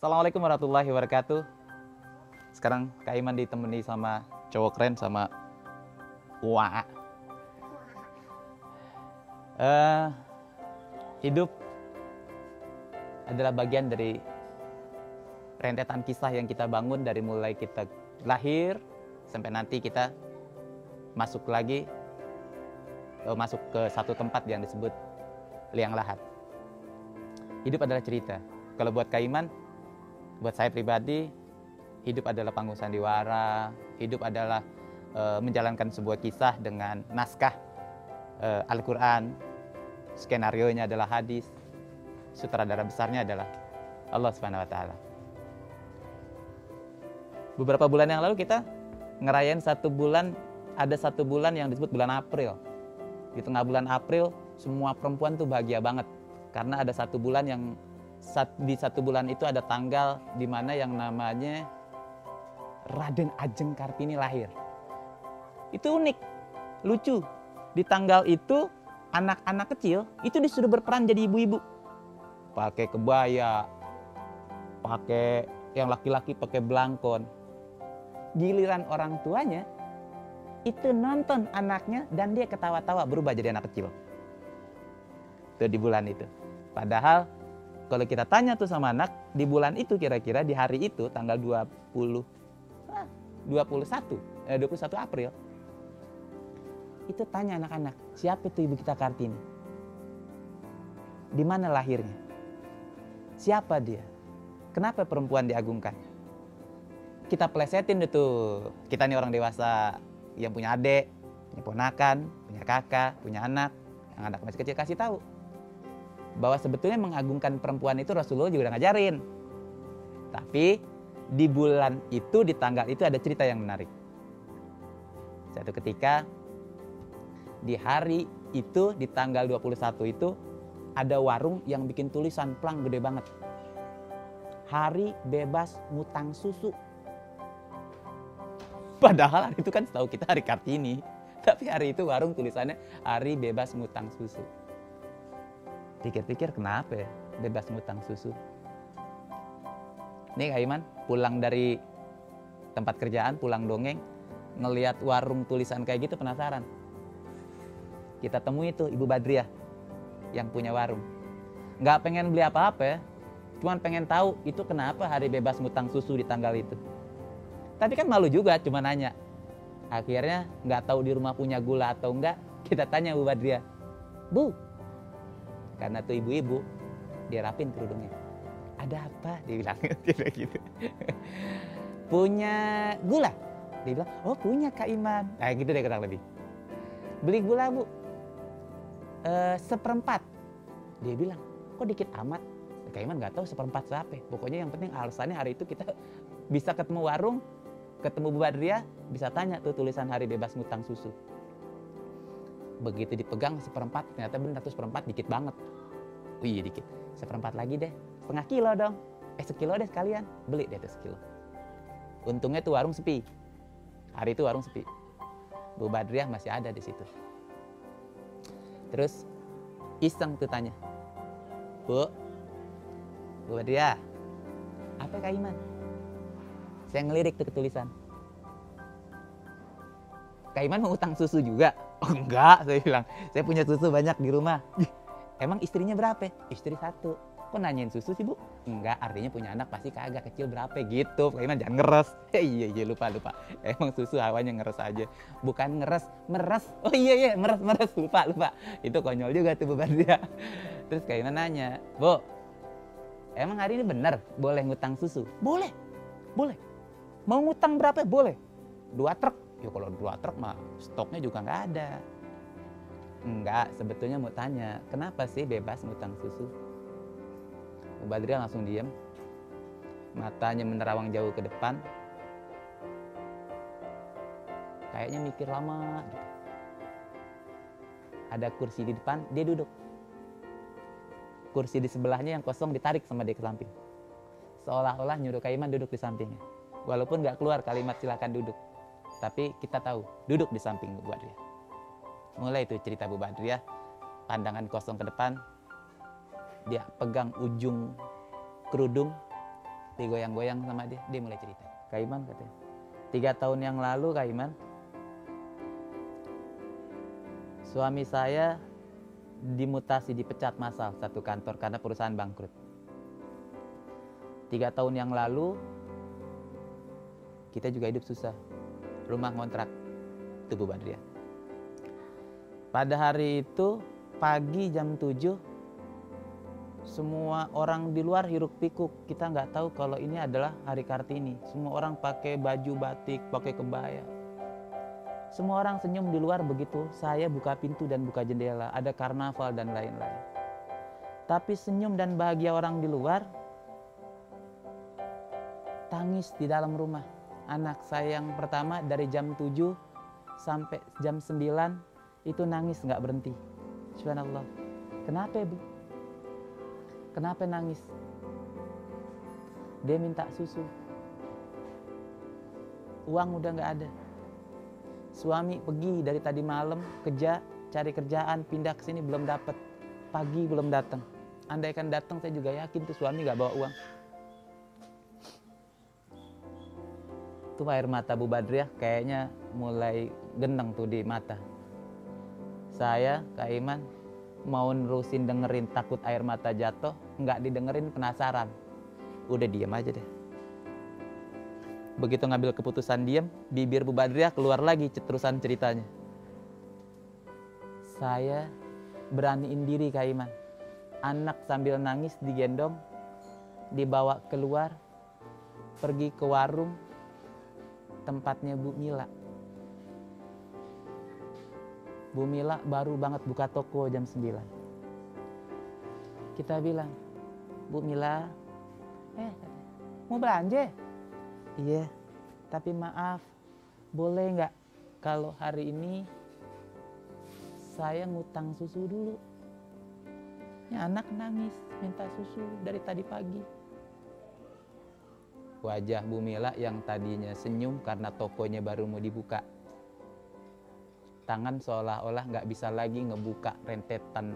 Assalamualaikum warahmatullahi wabarakatuh. Sekarang Kak Iman ditemani sama cowok keren sama Wah. Hidup adalah bagian dari rentetan kisah yang kita bangun dari mulai kita lahir sampai nanti kita masuk ke satu tempat yang disebut liang lahat. Hidup adalah cerita. Kalau buat Kak Iman, buat saya pribadi, hidup adalah panggung sandiwara, hidup adalah menjalankan sebuah kisah dengan naskah Al-Quran, skenario-nya adalah hadis, sutradara besarnya adalah Allah Subhanahu wa Ta'ala. Beberapa bulan yang lalu kita ngerayain ada satu bulan yang disebut bulan April. Di tengah bulan April, semua perempuan tuh bahagia banget karena ada satu bulan yang di satu bulan itu ada tanggal di mana yang namanya Raden Ajeng Kartini lahir. Itu unik, lucu. Di tanggal itu anak-anak kecil itu disuruh berperan jadi ibu-ibu. Pakai kebaya, pakai yang laki-laki pakai belangkon. Giliran orang tuanya itu nonton anaknya dan dia ketawa-tawa berubah jadi anak kecil. Itu di bulan itu. Padahal kalau kita tanya tuh sama anak, di bulan itu kira-kira di hari itu tanggal 21 April, itu tanya anak-anak, siapa itu ibu kita Kartini? Di mana lahirnya? Siapa dia? Kenapa perempuan diagungkan? Kita plesetin itu. Kita nih orang dewasa yang punya adik, punya ponakan, punya kakak, punya anak, yang anak masih kecil kasih tahu bahwa sebetulnya mengagungkan perempuan itu Rasulullah juga udah ngajarin. Tapi di bulan itu, di tanggal itu ada cerita yang menarik. Suatu ketika di hari itu, di tanggal 21 itu ada warung yang bikin tulisan plang gede banget. Hari bebas ngutang susu. Padahal hari itu kan setahu kita hari Kartini. Tapi hari itu warung tulisannya hari bebas ngutang susu. Pikir-pikir kenapa ya bebas ngutang susu? Nih Kak Iman pulang dari tempat kerjaan, pulang dongeng, ngelihat warung tulisan kayak gitu penasaran. Kita temui itu Ibu Badriah yang punya warung. Nggak pengen beli apa-apa ya, cuman pengen tahu itu kenapa hari bebas ngutang susu di tanggal itu. Tapi kan malu juga cuma nanya. Akhirnya nggak tahu di rumah punya gula atau enggak, kita tanya Bu Badriah, Bu, karena tuh ibu-ibu, dia rapin kerudungnya. Ada apa? Dia bilang gitu. Punya gula? Dia bilang, oh punya Kak Iman. Nah gitu deh kurang lebih. Beli gula Bu? Seperempat. Dia bilang, kok dikit amat? Kak Iman gak tahu seperempat siapa. Pokoknya yang penting alasannya hari itu kita bisa ketemu warung, ketemu Bu Badriah, bisa tanya tuh tulisan hari bebas ngutang susu. Begitu dipegang seperempat, ternyata benar tuh seperempat dikit banget. Oh iya dikit, seperempat lagi deh, setengah kilo dong. Sekilo deh sekalian, beli deh tuh sekilo. Untungnya tuh warung sepi. Hari itu warung sepi. Bu Badriah masih ada di situ. Terus iseng tuh tanya, Bu Badriah, apa Kak Iman? Saya ngelirik tuh tulisan. Kak Iman mau utang susu juga? Oh enggak, saya bilang. Saya punya susu banyak di rumah. Emang istrinya berapa? Istri 1. Kok nanyain susu sih Bu? Enggak, artinya punya anak pasti kagak kecil berapa gitu. Kak Iman jangan ngeres. Iya lupa. Emang susu hawanya ngeres aja. Bukan ngeres, meres. Oh iya meres. Lupa. Itu konyol juga tuh Bu Badriah. Terus Kak Iman nanya, Bu, emang hari ini benar boleh ngutang susu? Boleh. Mau ngutang berapa? Boleh. 2 truk. Ya kalau 2 truk mah stoknya juga nggak ada. Enggak, sebetulnya mau tanya, kenapa sih bebas ngutang susu? Bu Badriah langsung diam. Matanya menerawang jauh ke depan. Kayaknya mikir lama gitu. Ada kursi di depan, dia duduk. Kursi di sebelahnya yang kosong ditarik sama dia ke samping. Seolah-olah nyuruh Kak Iman duduk di sampingnya. Walaupun nggak keluar kalimat silakan duduk. Tapi kita tahu, duduk di samping Bu Badriah. Mulai itu cerita Bu Badriah, pandangan kosong ke depan, dia pegang ujung kerudung, digoyang-goyang sama dia. Dia mulai cerita. Kak Iman katanya, 3 tahun yang lalu Kak Iman, suami saya dimutasi, dipecat massal satu kantor karena perusahaan bangkrut. 3 tahun yang lalu kita juga hidup susah, rumah ngontrak, itu Bu Badriah. Pada hari itu pagi jam 7, semua orang di luar hiruk pikuk. Kita nggak tahu kalau ini adalah hari Kartini. Semua orang pakai baju batik, pakai kebaya. Semua orang senyum di luar begitu saya buka pintu dan buka jendela. Ada karnaval dan lain-lain. Tapi senyum dan bahagia orang di luar, tangis di dalam rumah. Anak saya yang pertama dari jam 7 sampai jam 9 itu nangis nggak berhenti. Subhanallah. Kenapa Bu? Kenapa nangis? Dia minta susu. Uang udah nggak ada. Suami pergi dari tadi malam kerja, cari kerjaan, pindah ke sini belum dapat. Pagi belum datang. Andaikan datang saya juga yakin tuh suami nggak bawa uang. Tuh air mata Bu Badriah kayaknya mulai geneng tuh di mata. Saya, Kak Iman, mau nerusin dengerin takut air mata jatuh, nggak didengerin penasaran. Udah diam aja deh. Begitu ngambil keputusan diam, bibir Bu Badriah keluar lagi terusan ceritanya. Saya beraniin diri Kak Iman. Anak sambil nangis digendong, dibawa keluar, pergi ke warung tempatnya Bu Mila. Bu Mila baru banget buka toko jam 9. Kita bilang, Bu Mila, mau belanja? Iya, tapi maaf, boleh nggak kalau hari ini saya ngutang susu dulu? Ini anak nangis, minta susu dari tadi pagi. Wajah Bu Mila yang tadinya senyum karena tokonya baru mau dibuka. Tangan seolah-olah nggak bisa lagi ngebuka rentetan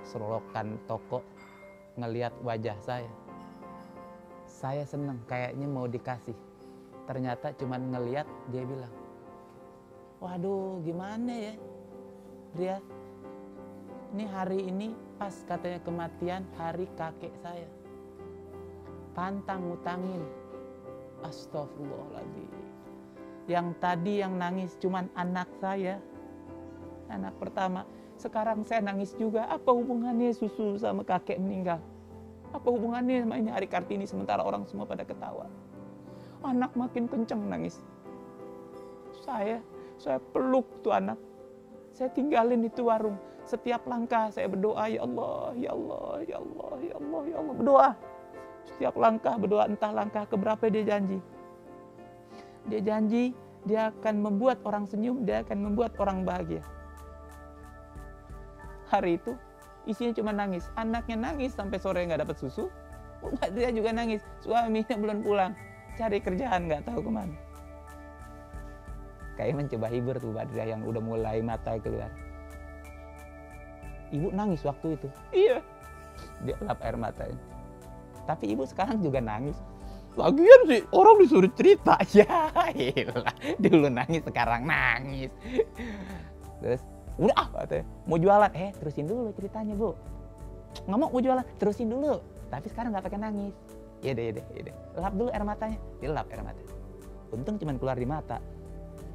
selokan toko, ngelihat wajah saya. Saya seneng, kayaknya mau dikasih. Ternyata cuman ngelihat dia bilang, waduh gimana ya Bria, ini hari ini pas katanya kematian hari kakek saya. Pantang ngutangin. Astagfirullahaladzim. Yang tadi yang nangis cuman anak saya, anak pertama. Sekarang saya nangis juga. Apa hubungannya susu sama kakek meninggal? Apa hubungannya sama ini hari Kartini sementara orang semua pada ketawa? Anak makin kenceng nangis. Saya peluk tuh anak. Saya tinggalin itu warung. Setiap langkah saya berdoa, ya Allah, ya Allah, ya Allah, ya Allah, ya Allah. Berdoa. Setiap langkah berdoa, entah langkah keberapa dia janji. Dia janji dia akan membuat orang senyum, dia akan membuat orang bahagia. Hari itu isinya cuma nangis. Anaknya nangis sampai sore nggak dapat susu. Dia juga nangis. Suaminya belum pulang. Cari kerjaan nggak tahu kemana. Kayak mencoba hibur tuh Badriah yang udah mulai mata keluar. Ibu nangis waktu itu. Iya. Dia lap air matanya. Tapi ibu sekarang juga nangis. Lagian sih orang disuruh cerita. Ya iyalah. Dulu nangis sekarang nangis. Terus udah katanya mau jualan. Terusin dulu ceritanya Bu. Nggak mau jualan. Terusin dulu. Tapi sekarang nggak pakai nangis. Ya deh. Lap dulu air matanya. Dilap air matanya. Untung cuma keluar di mata.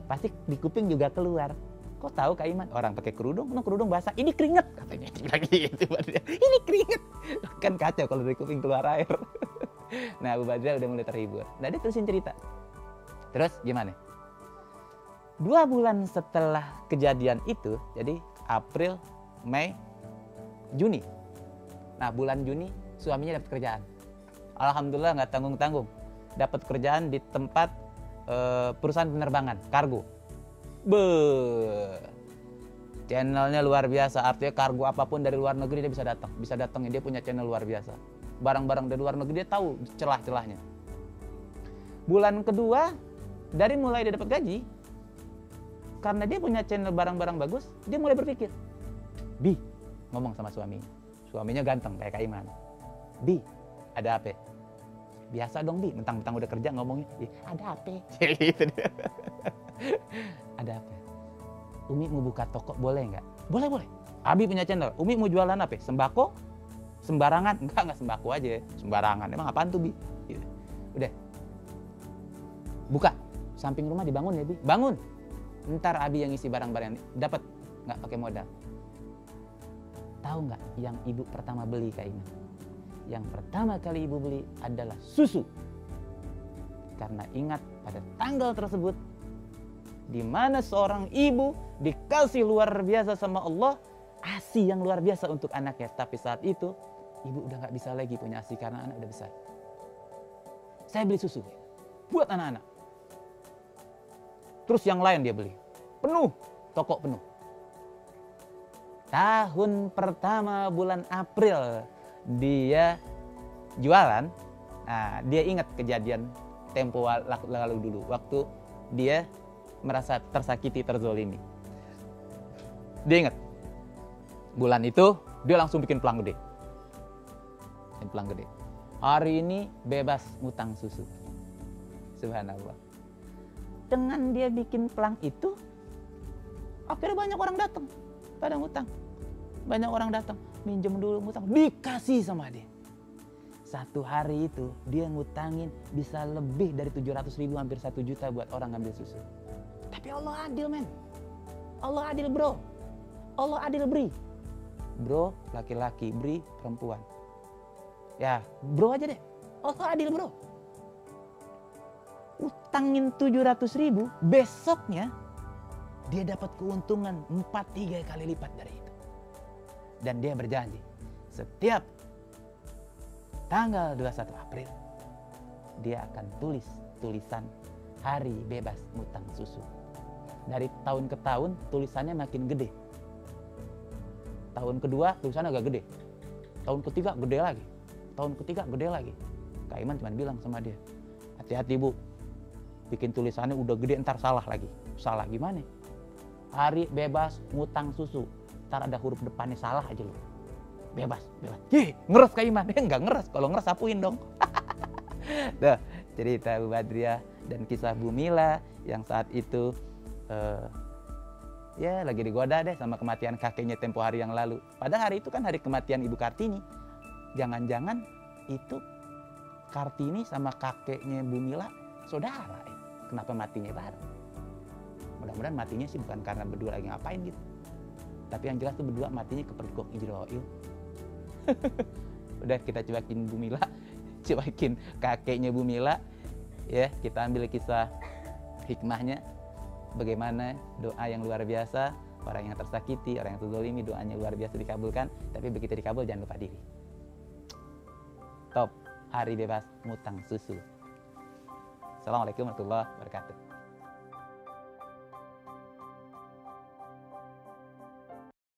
Pasti di kuping juga keluar. Kok tahu Kak Iman? Orang pakai kerudung, kerudung basah. Ini keringet katanya. Gitu, ini keringet. Kan kacau kalau dari kuping keluar air. Nah, Bu Badriah udah mulai terhibur. Nah, dia terusin cerita. Terus gimana? 2 bulan setelah kejadian itu, jadi April, Mei, Juni. Nah, bulan Juni suaminya dapat kerjaan. Alhamdulillah nggak tanggung-tanggung. Dapat kerjaan di tempat perusahaan penerbangan, kargo. Channelnya luar biasa, artinya kargo apapun dari luar negeri dia bisa datang, dia punya channel luar biasa. Barang-barang dari luar negeri dia tahu celah-celahnya. Bulan kedua, dari mulai dia dapat gaji, karena dia punya channel barang-barang bagus, dia mulai berpikir, Bi, ngomong sama suaminya ganteng kayak Kak Iman. Bi, ada apa? Biasa dong Bi, mentang-mentang udah kerja ngomongnya, ada apa? Gitu dia. Ada apa? Umi mau buka toko boleh nggak? Boleh, boleh. Abi punya channel, Umi mau jualan apa? Sembako? Sembarangan? Enggak sembako aja, sembarangan. Emang apaan tuh Bi? Gitu. Udah. Buka. Samping rumah dibangun ya Bi? Bangun. Ntar Abi yang isi barang-barang, dapat nggak pakai modal. Tahu nggak yang ibu pertama beli Kak Iman? Yang pertama kali ibu beli adalah susu. Karena ingat pada tanggal tersebut, di mana seorang ibu dikasih luar biasa sama Allah, ASI yang luar biasa untuk anaknya. Tapi saat itu, ibu udah nggak bisa lagi punya ASI karena anak udah besar. Saya beli susu buat anak-anak. Terus yang lain dia beli. Penuh, toko penuh. Tahun pertama bulan April dia jualan. Nah, dia ingat kejadian tempo lalu dulu waktu dia merasa tersakiti, terzolimi. Dia ingat bulan itu dia langsung bikin pelang gede. Pelang gede. Hari ini bebas ngutang susu. Subhanallah. Dengan dia bikin pelang itu, akhirnya banyak orang datang pada ngutang. Banyak orang datang, minjem dulu ngutang, dikasih sama dia. Satu hari itu dia ngutangin bisa lebih dari 700.000, hampir 1 juta buat orang ngambil susu. Tapi Allah adil men. Allah adil bro. Allah adil bri. Bro laki-laki, bri perempuan. Ya bro aja deh. Allah adil bro. Utangin 700.000, besoknya dia dapat keuntungan 4-3 kali lipat dari itu. Dan dia berjanji, setiap tanggal 21 April, dia akan tulis tulisan hari bebas ngutang susu. Dari tahun ke tahun, tulisannya makin gede. Tahun kedua, tulisannya agak gede. Tahun ketiga, gede lagi. Tahun ketiga, gede lagi. Kak Iman cuma bilang sama dia, hati-hati Bu, bikin tulisannya udah gede, ntar salah lagi. Salah gimana? Hari bebas ngutang susu. Ntar ada huruf depannya salah aja loh. Bebas, bebas. Ngeres Kak Iman. Enggak ngeres, kalau ngeres sapuin dong. Tuh, cerita Bu Badriah dan kisah Bu Mila yang saat itu ya lagi digoda deh sama kematian kakeknya tempo hari yang lalu. Padahal hari itu kan hari kematian Ibu Kartini. Jangan-jangan itu Kartini sama kakeknya Bu Mila saudara. Kenapa matinya bareng? Mudah-mudahan matinya sih bukan karena berdua lagi ngapain gitu. Tapi yang jelas tuh berdua matinya kepergok Ijroil. Udah kita cuekin Bu Mila, cuekin kakeknya Bu Mila. Ya, kita ambil kisah hikmahnya. Bagaimana doa yang luar biasa, orang yang tersakiti, orang yang terzolimi, doanya luar biasa dikabulkan. Tapi begitu dikabul jangan lupa diri. Top, hari bebas ngutang susu. Assalamualaikum warahmatullahi wabarakatuh.